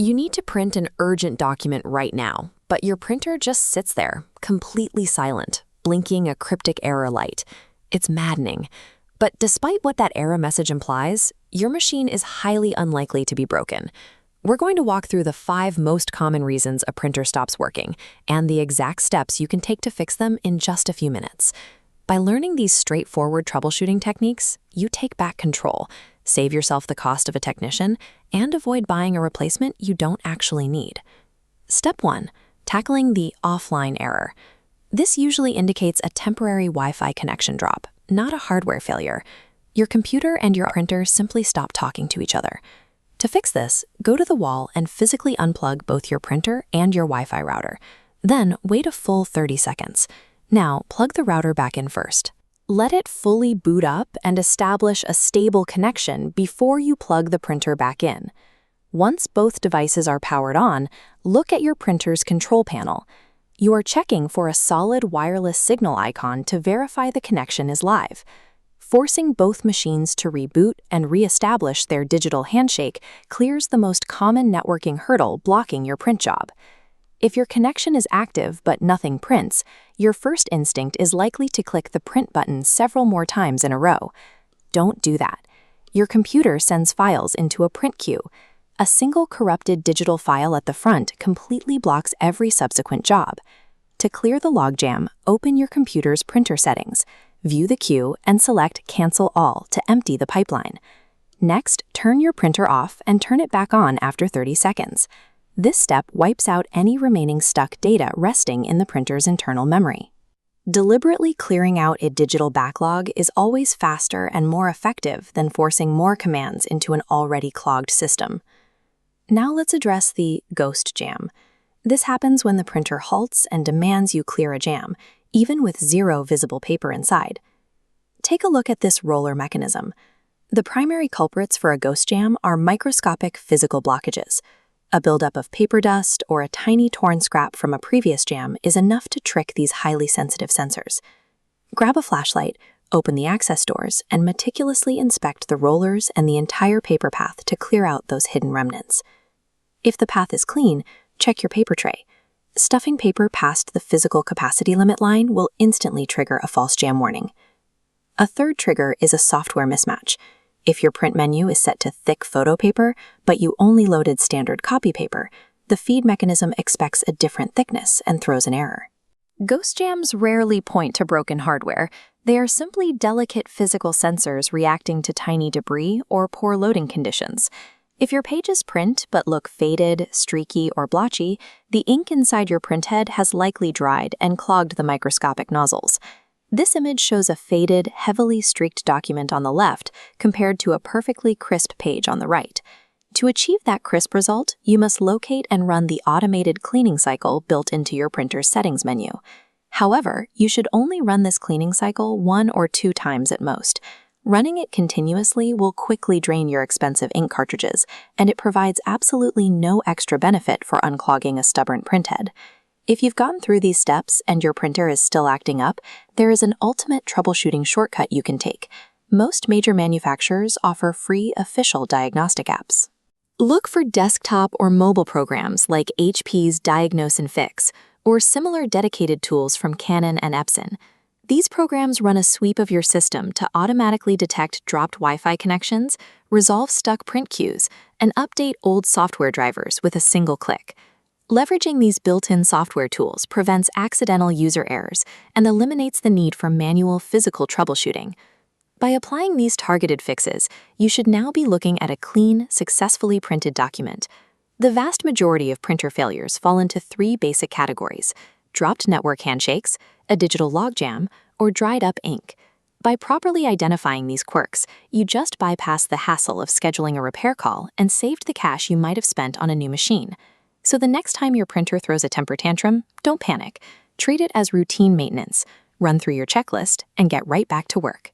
You need to print an urgent document right now, but your printer just sits there, completely silent, blinking a cryptic error light. It's maddening. But despite what that error message implies, your machine is highly unlikely to be broken. We're going to walk through the 5 most common reasons a printer stops working and the exact steps you can take to fix them in just a few minutes. By learning these straightforward troubleshooting techniques, you take back control, save yourself the cost of a technician, and avoid buying a replacement you don't actually need. Step 1. Tackling the offline error. This usually indicates a temporary Wi-Fi connection drop, not a hardware failure. Your computer and your printer simply stop talking to each other. To fix this, go to the wall and physically unplug both your printer and your Wi-Fi router. Then wait a full 30 seconds. Now, plug the router back in first. Let it fully boot up and establish a stable connection before you plug the printer back in. Once both devices are powered on, look at your printer's control panel. You are checking for a solid wireless signal icon to verify the connection is live. Forcing both machines to reboot and re-establish their digital handshake clears the most common networking hurdle blocking your print job. If your connection is active but nothing prints, your first instinct is likely to click the print button several more times in a row. Don't do that. Your computer sends files into a print queue. A single corrupted digital file at the front completely blocks every subsequent job. To clear the logjam, open your computer's printer settings, view the queue, and select Cancel All to empty the pipeline. Next, turn your printer off and turn it back on after 30 seconds. This step wipes out any remaining stuck data resting in the printer's internal memory. Deliberately clearing out a digital backlog is always faster and more effective than forcing more commands into an already clogged system. Now let's address the ghost jam. This happens when the printer halts and demands you clear a jam, even with zero visible paper inside. Take a look at this roller mechanism. The primary culprits for a ghost jam are microscopic physical blockages. A buildup of paper dust or a tiny torn scrap from a previous jam is enough to trick these highly sensitive sensors. Grab a flashlight, open the access doors, and meticulously inspect the rollers and the entire paper path to clear out those hidden remnants. If the path is clean, check your paper tray. Stuffing paper past the physical capacity limit line will instantly trigger a false jam warning. A third trigger is a software mismatch. If your print menu is set to thick photo paper, but you only loaded standard copy paper, the feed mechanism expects a different thickness and throws an error. Ghost jams rarely point to broken hardware. They are simply delicate physical sensors reacting to tiny debris or poor loading conditions. If your pages print but look faded, streaky, or blotchy, the ink inside your printhead has likely dried and clogged the microscopic nozzles. This image shows a faded, heavily streaked document on the left compared to a perfectly crisp page on the right. To achieve that crisp result, you must locate and run the automated cleaning cycle built into your printer's settings menu. However, you should only run this cleaning cycle 1 or 2 times at most. Running it continuously will quickly drain your expensive ink cartridges, and it provides absolutely no extra benefit for unclogging a stubborn printhead. If you've gotten through these steps and your printer is still acting up, there is an ultimate troubleshooting shortcut you can take. Most major manufacturers offer free official diagnostic apps. Look for desktop or mobile programs like HP's Diagnose and Fix, or similar dedicated tools from Canon and Epson. These programs run a sweep of your system to automatically detect dropped Wi-Fi connections, resolve stuck print queues, and update old software drivers with a single click. Leveraging these built-in software tools prevents accidental user errors and eliminates the need for manual physical troubleshooting. By applying these targeted fixes, you should now be looking at a clean, successfully printed document. The vast majority of printer failures fall into 3 basic categories: dropped network handshakes, a digital logjam, or dried up ink. By properly identifying these quirks, you just bypass the hassle of scheduling a repair call and saved the cash you might have spent on a new machine. So the next time your printer throws a temper tantrum, don't panic. Treat it as routine maintenance, run through your checklist, and get right back to work.